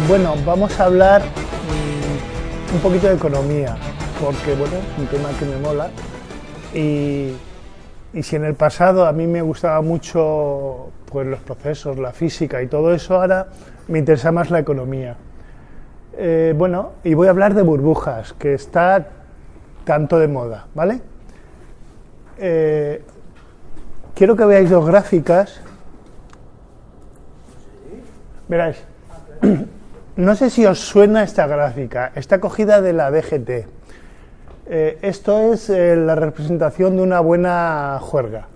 Bueno, vamos a hablar un poquito de economía, porque bueno, es un tema que me mola y si en el pasado a mí me gustaba mucho pues, los procesos, la física y todo eso, ahora me interesa más la economía. Bueno, y voy a hablar de burbujas, que está tanto de moda, ¿vale? Quiero que veáis dos gráficas. Veráis. No sé si os suena esta gráfica, está cogida de la DGT. Esto es la representación de una buena juerga.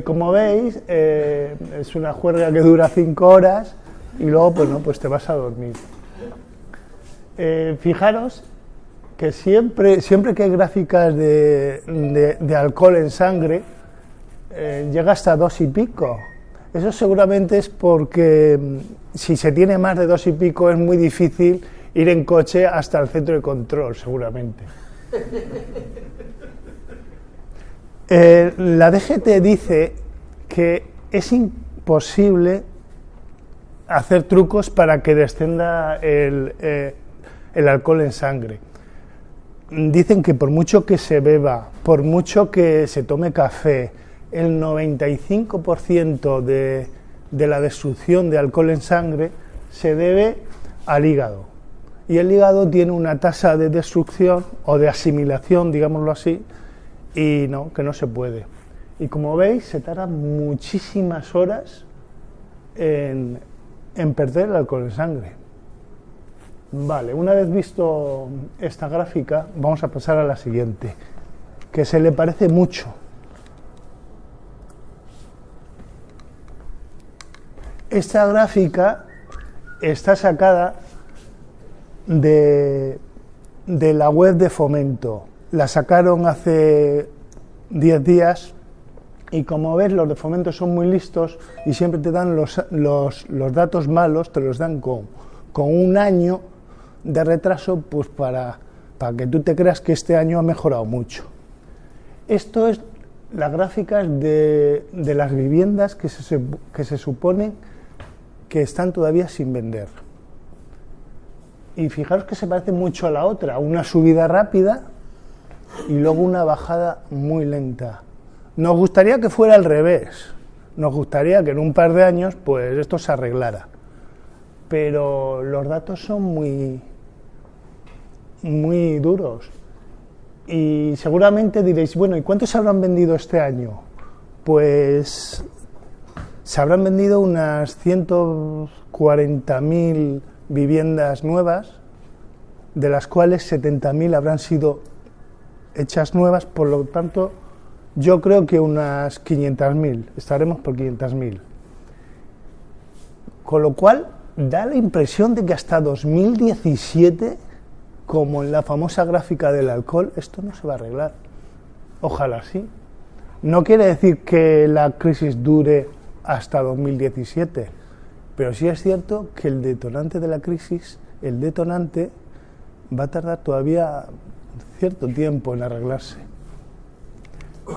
Como veis, es una juerga que dura 5 horas y luego bueno, pues te vas a dormir. Fijaros que siempre que hay gráficas de alcohol en sangre, llega hasta 2 y pico. Eso seguramente es porque si se tiene más de 2 y pico es muy difícil ir en coche hasta el centro de control, seguramente. La DGT dice que es imposible hacer trucos para que descienda el alcohol en sangre. Dicen que por mucho que se beba, por mucho que se tome café, el 95% de la destrucción de alcohol en sangre se debe al hígado. Y el hígado tiene una tasa de destrucción o de asimilación, digámoslo así, y no, que no se puede. Y como veis, se tarda muchísimas horas en perder el alcohol en sangre. Vale, una vez visto esta gráfica, vamos a pasar a la siguiente, que se le parece mucho. Esta gráfica está sacada de la web de Fomento. La sacaron hace 10 días y como ves los de Fomento son muy listos y siempre te dan los datos malos, te los dan con un año de retraso pues para que tú te creas que este año ha mejorado mucho. Esto es las gráficas de las viviendas que se supone que están todavía sin vender. Y fijaros que se parece mucho a la otra, una subida rápida y luego una bajada muy lenta. Nos gustaría que fuera al revés, nos gustaría que en un par de años pues esto se arreglara, pero los datos son muy duros. Y seguramente diréis, bueno, ¿y cuántos se habrán vendido este año? Pues se habrán vendido unas 140.000 viviendas nuevas, de las cuales 70.000 habrán sido hechas nuevas, por lo tanto, yo creo que unas 500.000, estaremos por 500.000. Con lo cual, da la impresión de que hasta 2017, como en la famosa gráfica del alcohol, esto no se va a arreglar. Ojalá sí. No quiere decir que la crisis dure hasta 2017, pero sí es cierto que el detonante de la crisis, el detonante, va a tardar todavía cierto tiempo en arreglarse.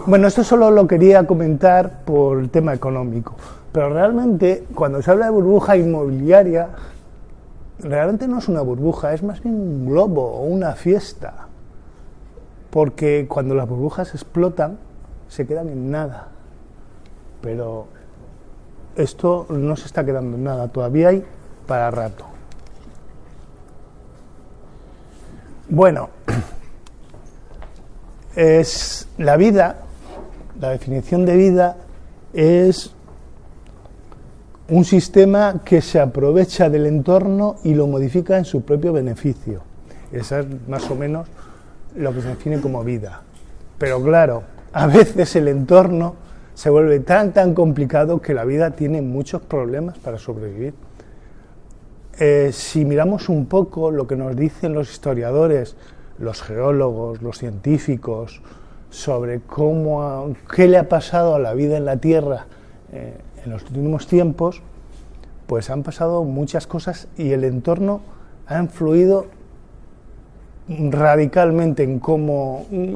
Bueno, esto solo lo quería comentar por el tema económico, pero realmente cuando se habla de burbuja inmobiliaria, realmente no es una burbuja, es más bien un globo o una fiesta, porque cuando las burbujas explotan, se quedan en nada, pero esto no se está quedando en nada, todavía hay para rato. Bueno, es la vida, la definición de vida es un sistema que se aprovecha del entorno y lo modifica en su propio beneficio. Eso es más o menos lo que se define como vida. Pero claro, a veces el entorno se vuelve tan complicado que la vida tiene muchos problemas para sobrevivir. Si miramos un poco lo que nos dicen los historiadores, los geólogos, los científicos, sobre qué le ha pasado a la vida en la Tierra en los últimos tiempos, pues han pasado muchas cosas y el entorno ha influido radicalmente en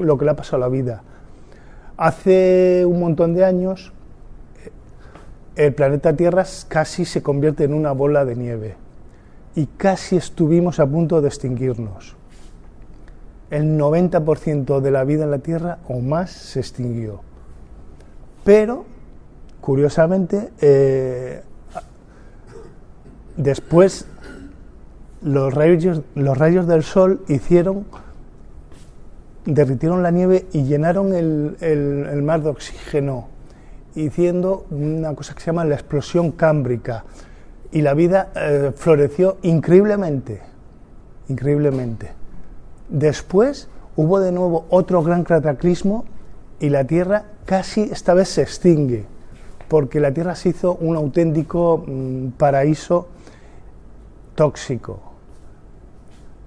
lo que le ha pasado a la vida. Hace un montón de años el planeta Tierra casi se convierte en una bola de nieve y casi estuvimos a punto de extinguirnos. El 90% de la vida en la Tierra o más se extinguió. Pero, curiosamente, después los rayos del Sol derritieron la nieve y llenaron el mar de oxígeno, haciendo una cosa que se llama la explosión cámbrica, y la vida floreció increíblemente. Después hubo de nuevo otro gran cataclismo y la Tierra casi esta vez se extingue, porque la Tierra se hizo un auténtico paraíso tóxico.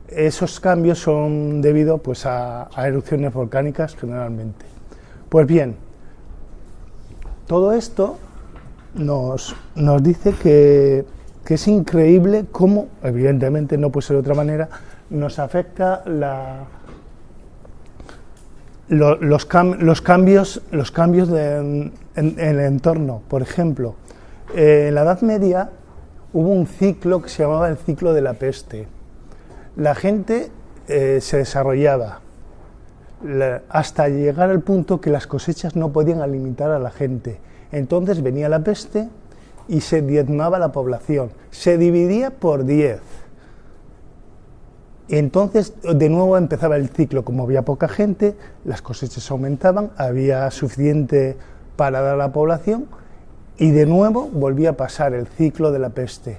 Esos cambios son debido pues, a erupciones volcánicas generalmente. Pues bien, todo esto nos dice que es increíble cómo, evidentemente no puede ser de otra manera, nos afecta los cambios en el entorno. Por ejemplo, en la Edad Media hubo un ciclo que se llamaba el ciclo de la peste. La gente se desarrollaba hasta llegar al punto que las cosechas no podían alimentar a la gente. Entonces venía la peste y se diezmaba la población, se dividía por 10. Y entonces de nuevo empezaba el ciclo. Como había poca gente, las cosechas aumentaban, había suficiente para dar a la población y de nuevo volvía a pasar el ciclo de la peste.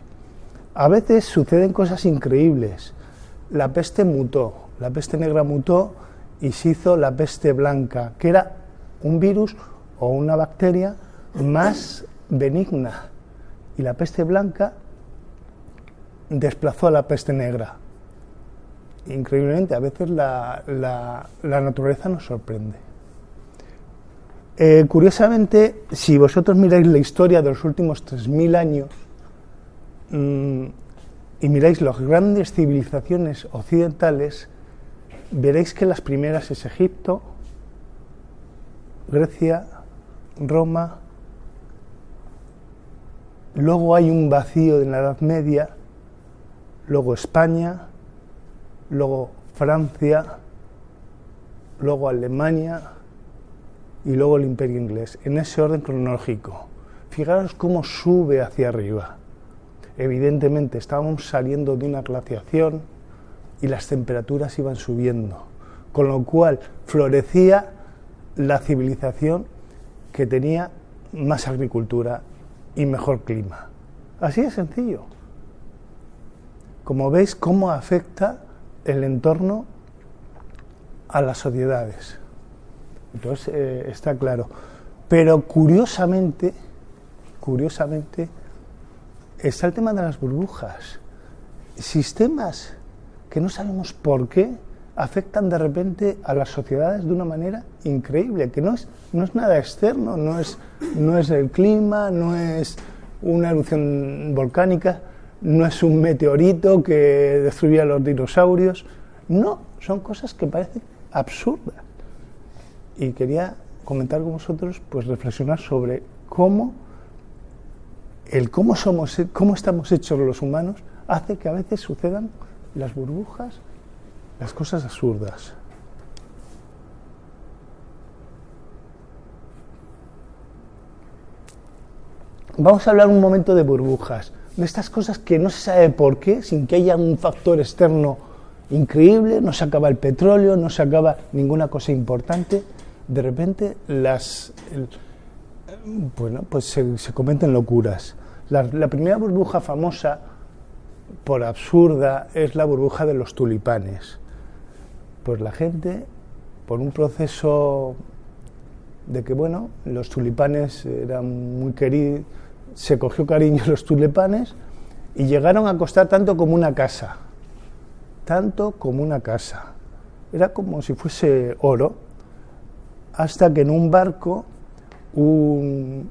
A veces suceden cosas increíbles. La peste mutó, la peste negra mutó y se hizo la peste blanca, que era un virus o una bacteria más benigna. Y la peste blanca desplazó a la peste negra. Increíblemente, a veces la naturaleza nos sorprende. Curiosamente, si vosotros miráis la historia de los últimos 3000 años y miráis las grandes civilizaciones occidentales, veréis que las primeras es Egipto, Grecia, Roma. Luego hay un vacío en la Edad Media, luego España, luego Francia, luego Alemania y luego el Imperio Inglés, en ese orden cronológico. Fijaros cómo sube hacia arriba. Evidentemente estábamos saliendo de una glaciación y las temperaturas iban subiendo, con lo cual florecía la civilización que tenía más agricultura y mejor clima. Así de sencillo. Como veis, cómo afecta el entorno a las sociedades. Entonces está claro. Pero curiosamente está el tema de las burbujas. Sistemas que no sabemos por qué afectan de repente a las sociedades de una manera increíble, que no es nada externo, no es el clima, no es una erupción volcánica, no es un meteorito que destruía a los dinosaurios, no, son cosas que parecen absurdas. Y quería comentar con vosotros, pues reflexionar sobre cómo estamos hechos los humanos hace que a veces sucedan las burbujas, las cosas absurdas. Vamos a hablar un momento de burbujas, de estas cosas que no se sabe por qué, sin que haya un factor externo increíble, no se acaba el petróleo, no se acaba ninguna cosa importante, de repente se cometen locuras. La primera burbuja famosa, por absurda, es la burbuja de los tulipanes. Pues la gente, por un proceso de que, los tulipanes eran muy queridos, se cogió cariño a los tulipanes y llegaron a costar tanto como una casa. Era como si fuese oro, hasta que en un barco un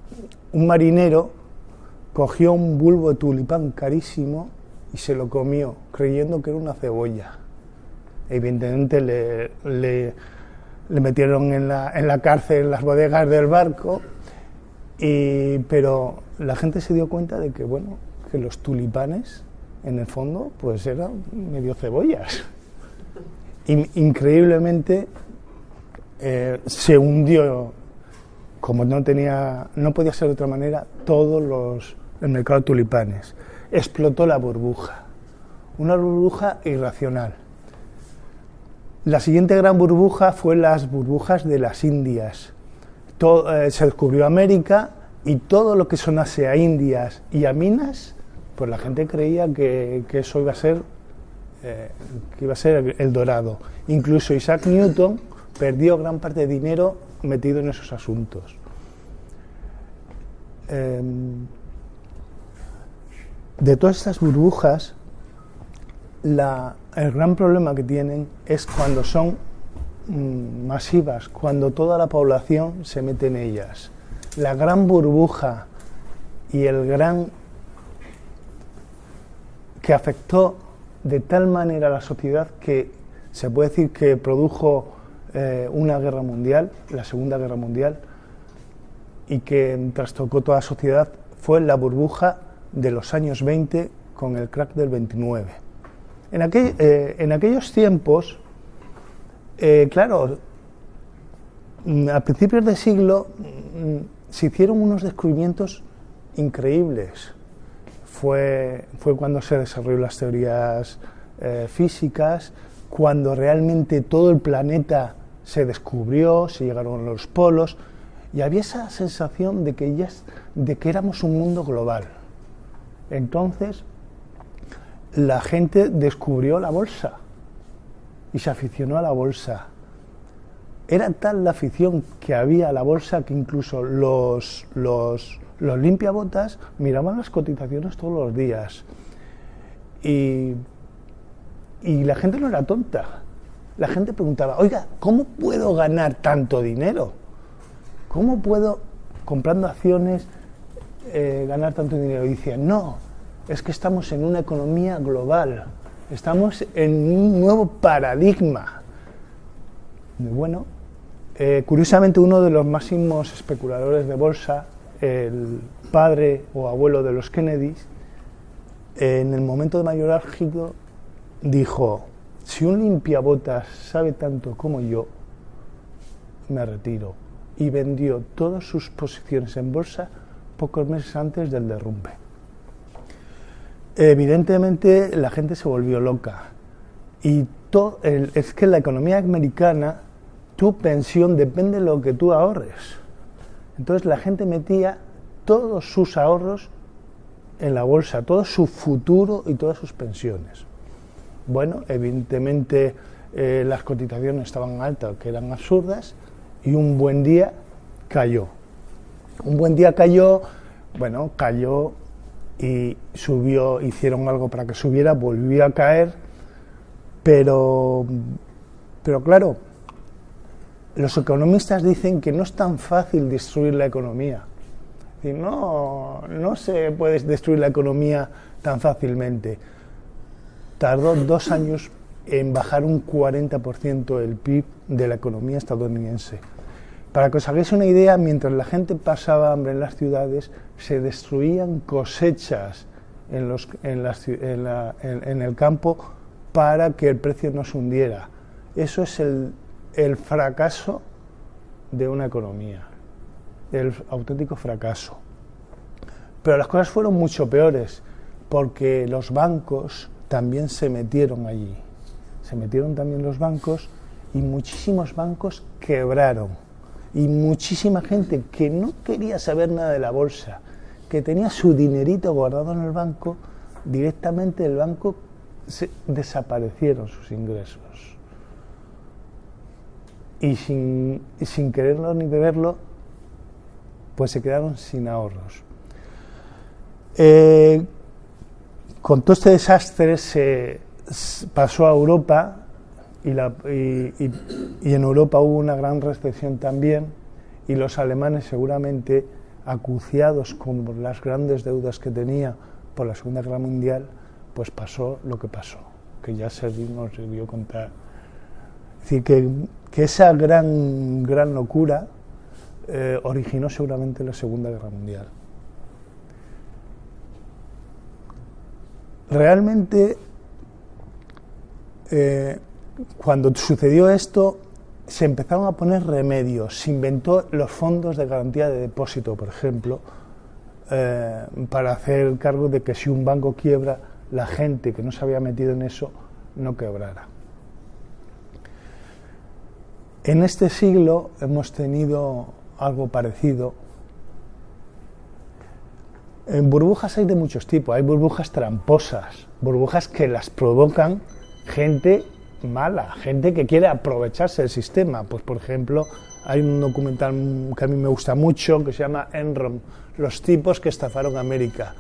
marinero cogió un bulbo de tulipán carísimo y se lo comió, creyendo que era una cebolla. Evidentemente le metieron en la cárcel, en las bodegas del barco, Pero la gente se dio cuenta de que, bueno, que los tulipanes, en el fondo, pues eran medio cebollas. Increíblemente se hundió, como no podía ser de otra manera, el mercado de tulipanes. Explotó la burbuja, una burbuja irracional. La siguiente gran burbuja fue las burbujas de las Indias. Se descubrió América y todo lo que sonase a Indias y a minas, pues la gente creía que eso iba a ser el dorado. Incluso Isaac Newton perdió gran parte de dinero metido en esos asuntos. De todas estas burbujas, el gran problema que tienen es cuando son masivas, cuando toda la población se mete en ellas. La gran burbuja y que afectó de tal manera a la sociedad que se puede decir que produjo una guerra mundial, la Segunda Guerra Mundial, y que trastocó toda la sociedad, fue la burbuja de los años 20 con el crack del 29. En aquellos tiempos, claro, a principios de siglo se hicieron unos descubrimientos increíbles. Fue cuando se desarrollaron las teorías físicas, cuando realmente todo el planeta se descubrió, se llegaron a los polos, y había esa sensación de que éramos un mundo global. Entonces, la gente descubrió la bolsa y se aficionó a la bolsa. Era tal la afición que había a la bolsa que incluso los limpiabotas miraban las cotizaciones todos los días. Y la gente no era tonta. La gente preguntaba, oiga, ¿cómo puedo ganar tanto dinero? ¿Cómo puedo, comprando acciones, ganar tanto dinero? Y decían, no, es que estamos en una economía global, estamos en un nuevo paradigma. Bueno, curiosamente uno de los máximos especuladores de bolsa, el padre o abuelo de los Kennedys, en el momento de mayor álgido dijo, si un limpiabotas sabe tanto como yo, me retiro. Y vendió todas sus posiciones en bolsa pocos meses antes del derrumbe. Evidentemente la gente se volvió loca. Y es que en la economía americana, tu pensión depende de lo que tú ahorres. Entonces la gente metía todos sus ahorros en la bolsa, todo su futuro y todas sus pensiones. Bueno, evidentemente las cotizaciones estaban altas, que eran absurdas, y un buen día cayó. Cayó y subió, hicieron algo para que subiera, volvió a caer, pero claro, los economistas dicen que no es tan fácil destruir la economía. Es decir, no se puede destruir la economía tan fácilmente. Tardó 2 años en bajar un 40% el PIB de la economía estadounidense. Para que os hagáis una idea, mientras la gente pasaba hambre en las ciudades, se destruían cosechas en el campo para que el precio no se hundiera. Eso es el fracaso de una economía, el auténtico fracaso. Pero las cosas fueron mucho peores, porque los bancos también se metieron allí. Se metieron también los bancos y muchísimos bancos quebraron. Y muchísima gente que no quería saber nada de la bolsa, que tenía su dinerito guardado en el banco, directamente del banco desaparecieron sus ingresos. Y sin quererlo ni beberlo, pues se quedaron sin ahorros. Con todo este desastre se pasó a Europa y en Europa hubo una gran recesión también, y los alemanes seguramente, acuciados con las grandes deudas que tenía por la Segunda Guerra Mundial, pues pasó lo que pasó, que ya Sergi nos debió contar. Es decir, que esa gran locura originó seguramente la Segunda Guerra Mundial. Realmente, cuando sucedió esto, se empezaron a poner remedios. Se inventó los fondos de garantía de depósito, por ejemplo, para hacer cargo de que si un banco quiebra, la gente que no se había metido en eso no quebrara. En este siglo hemos tenido algo parecido. En burbujas hay de muchos tipos. Hay burbujas tramposas, burbujas que las provocan gente mala, gente que quiere aprovecharse del sistema. Pues, por ejemplo, hay un documental que a mí me gusta mucho que se llama Enron, los tipos que estafaron a América.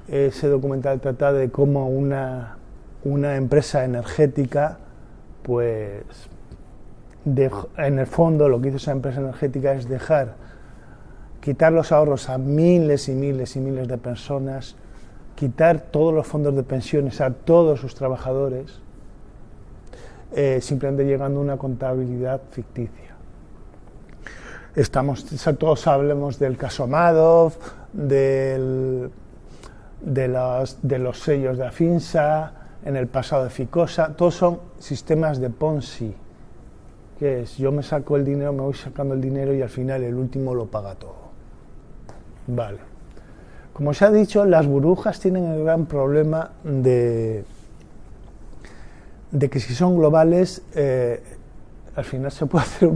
Ese documental trata de cómo una empresa energética, pues, en el fondo lo que hizo esa empresa energética es quitar los ahorros a miles y miles y miles de personas, quitar todos los fondos de pensiones a todos sus trabajadores, simplemente llegando a una contabilidad ficticia. Todos hablamos del caso Madoff, de los sellos de Afinsa, en el pasado de Ficosa. Todos son sistemas de Ponzi, que es yo me saco el dinero, me voy sacando el dinero y al final el último lo paga todo. Vale. Como se ha dicho, las burbujas tienen el gran problema de que si son globales, al final se puede hacer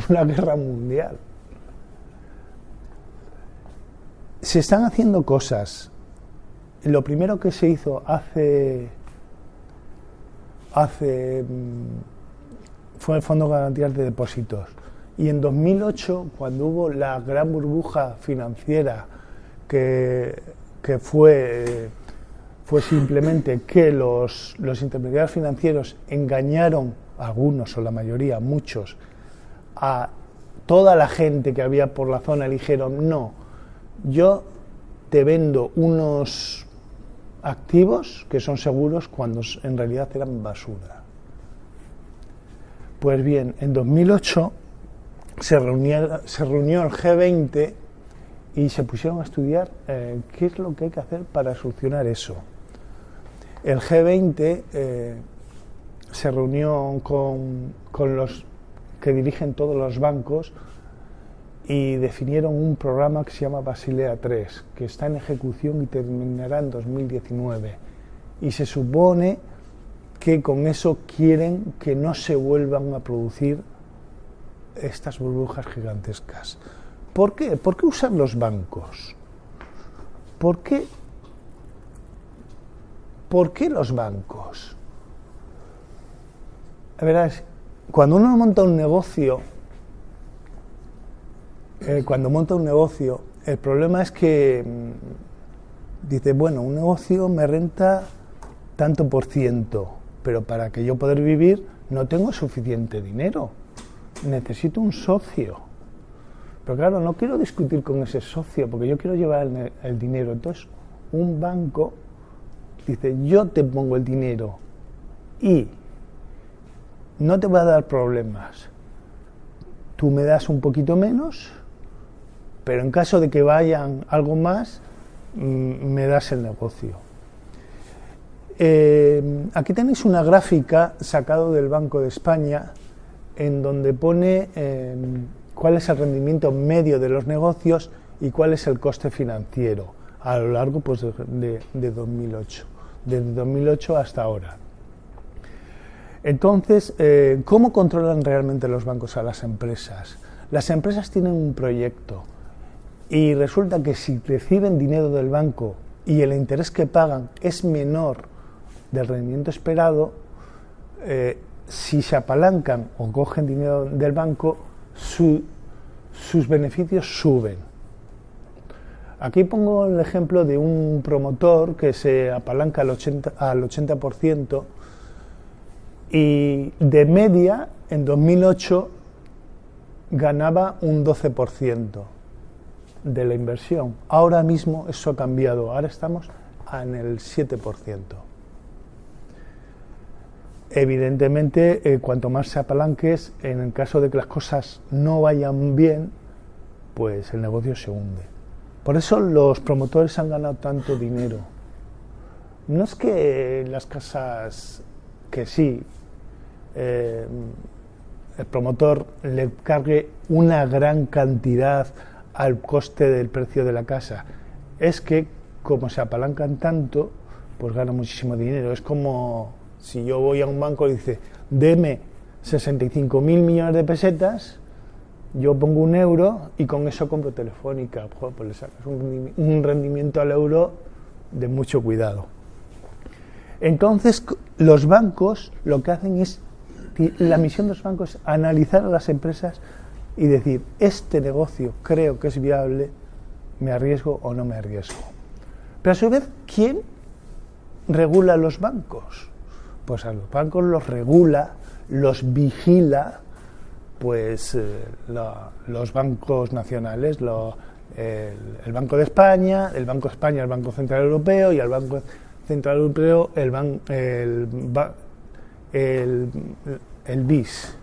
una guerra mundial. Se están haciendo cosas. Lo primero que se hizo fue el Fondo de Garantías de Depósitos. Y en 2008, cuando hubo la gran burbuja financiera que fue simplemente que los intermediarios financieros engañaron, algunos o la mayoría, muchos, a toda la gente que había por la zona, y dijeron, no, yo te vendo unos activos que son seguros cuando en realidad eran basura. Pues bien, en 2008 se reunió el G20 y se pusieron a estudiar qué es lo que hay que hacer para solucionar eso. El G20 se reunió con los que dirigen todos los bancos y definieron un programa que se llama Basilea III, que está en ejecución y terminará en 2019. Y se supone que con eso quieren que no se vuelvan a producir estas burbujas gigantescas. ¿Por qué? ¿Por qué usan los bancos? ¿Por qué los bancos? Verás, cuando uno monta un negocio, el problema es que dice, bueno, un negocio me renta tanto por ciento, pero para que yo poder vivir no tengo suficiente dinero, necesito un socio. Pero claro, no quiero discutir con ese socio porque yo quiero llevar el dinero. Entonces, un banco dice, yo te pongo el dinero y no te va a dar problemas. Tú me das un poquito menos, pero en caso de que vayan algo más, me das el negocio. Aquí tenéis una gráfica sacada del Banco de España en donde pone cuál es el rendimiento medio de los negocios y cuál es el coste financiero a lo largo pues, de 2008, desde 2008 hasta ahora. Entonces, ¿cómo controlan realmente los bancos a las empresas? Las empresas tienen un proyecto y resulta que si reciben dinero del banco y el interés que pagan es menor del rendimiento esperado, si se apalancan o cogen dinero del banco, sus beneficios suben. Aquí pongo el ejemplo de un promotor que se apalanca al 80% y de media en 2008 ganaba un 12% de la inversión. Ahora mismo eso ha cambiado, ahora estamos en el 7%. Evidentemente, cuanto más se apalanques, en el caso de que las cosas no vayan bien, pues el negocio se hunde. Por eso los promotores han ganado tanto dinero. No es que las casas, que sí, el promotor le cargue una gran cantidad al coste del precio de la casa, es que como se apalancan tanto, pues gana muchísimo dinero. Es como si yo voy a un banco y dice, deme 65.000 millones de pesetas, yo pongo 1 euro y con eso compro Telefónica. Pues le sacas un rendimiento al euro de mucho cuidado. Entonces, los bancos lo que hacen es, la misión de los bancos es analizar a las empresas y decir, este negocio creo que es viable, me arriesgo o no me arriesgo. Pero a su vez, ¿quién regula los bancos? Pues a los bancos los regula, los vigila, pues los bancos nacionales, el Banco de España, el Banco Central Europeo, y el Banco Central Europeo, el BIS.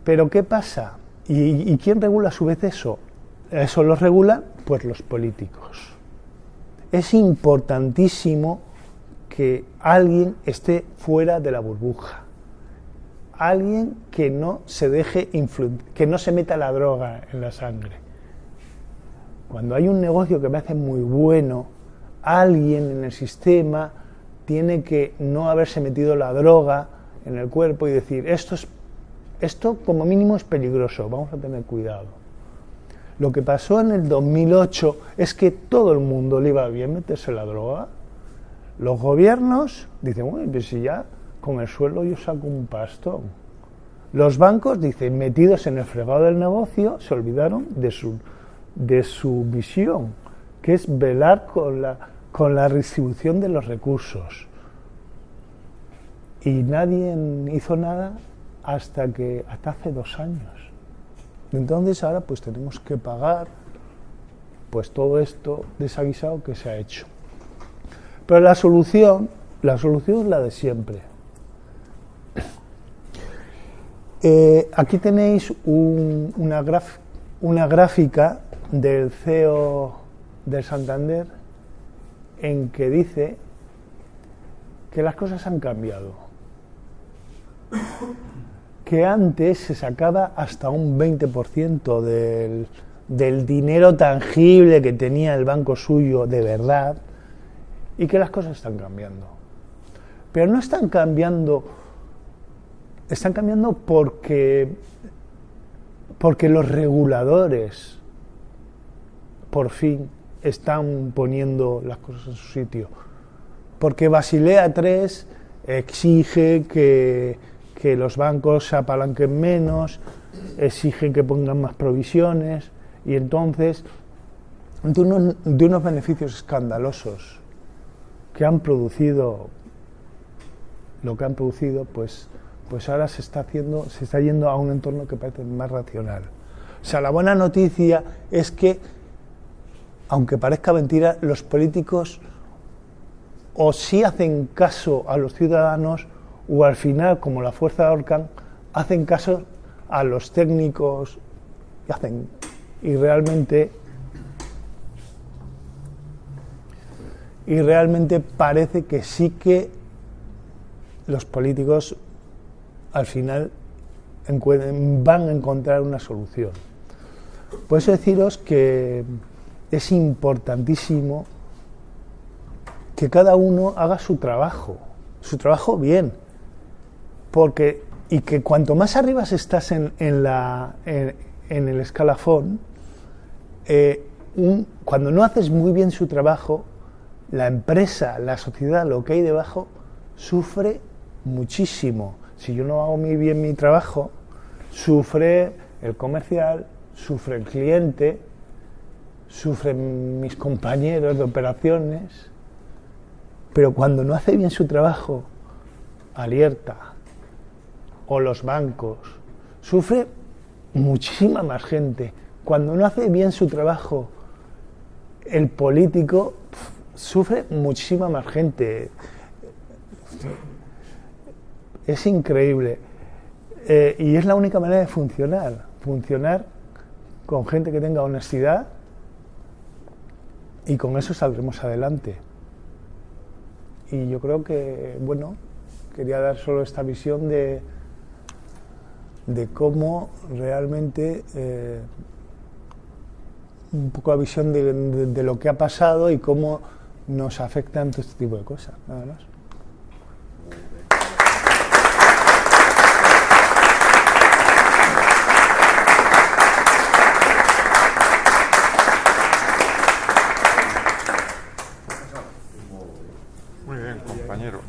Pero ¿qué pasa? ¿Y quién regula a su vez eso? Eso lo regulan pues los políticos. Es importantísimo que alguien esté fuera de la burbuja. Alguien que no se deje que no se meta la droga en la sangre. Cuando hay un negocio que me hace muy bueno, alguien en el sistema tiene que no haberse metido la droga en el cuerpo y decir, esto como mínimo es peligroso, vamos a tener cuidado. Lo que pasó en el 2008 es que todo el mundo le iba bien meterse la droga. Los gobiernos dicen, bueno, pues si ya con el sueldo yo saco un pastón. Los bancos, dicen, metidos en el fregado del negocio, se olvidaron de su visión, que es velar con la redistribución de los recursos. Y nadie hizo nada hasta hace 2 años. Entonces ahora pues tenemos que pagar pues todo esto desaguisado que se ha hecho. Pero la solución es la de siempre. Aquí tenéis una gráfica del CEO del Santander en que dice que las cosas han cambiado. Que antes se sacaba hasta un 20% del dinero tangible que tenía el banco suyo de verdad, y que las cosas están cambiando. Pero no están cambiando porque los reguladores por fin están poniendo las cosas en su sitio. Porque Basilea III exige que los bancos se apalanquen menos, exigen que pongan más provisiones, y entonces de unos beneficios escandalosos que han producido lo que han producido, pues ahora se está yendo a un entorno que parece más racional. O sea, la buena noticia es que, aunque parezca mentira, los políticos o sí hacen caso a los ciudadanos, o al final, como la fuerza de Orcan, hacen caso a los técnicos y realmente parece que sí que los políticos al final van a encontrar una solución. Por eso deciros que es importantísimo que cada uno haga su trabajo bien, y que cuanto más arriba estás en el escalafón, cuando no haces muy bien su trabajo, la empresa, la sociedad, lo que hay debajo, sufre muchísimo. Si yo no hago muy bien mi trabajo, sufre el comercial, sufre el cliente, sufren mis compañeros de operaciones. Pero cuando no hace bien su trabajo, Alerta o los bancos, sufre muchísima más gente. Cuando no hace bien su trabajo, el político, sufre muchísima más gente. Es increíble. Y es la única manera de funcionar con gente que tenga honestidad, y con eso saldremos adelante. Y yo creo que, bueno, quería dar solo esta visión de cómo realmente, un poco la visión de lo que ha pasado y cómo nos afectan todo este tipo de cosas, nada más. Muy bien, compañero.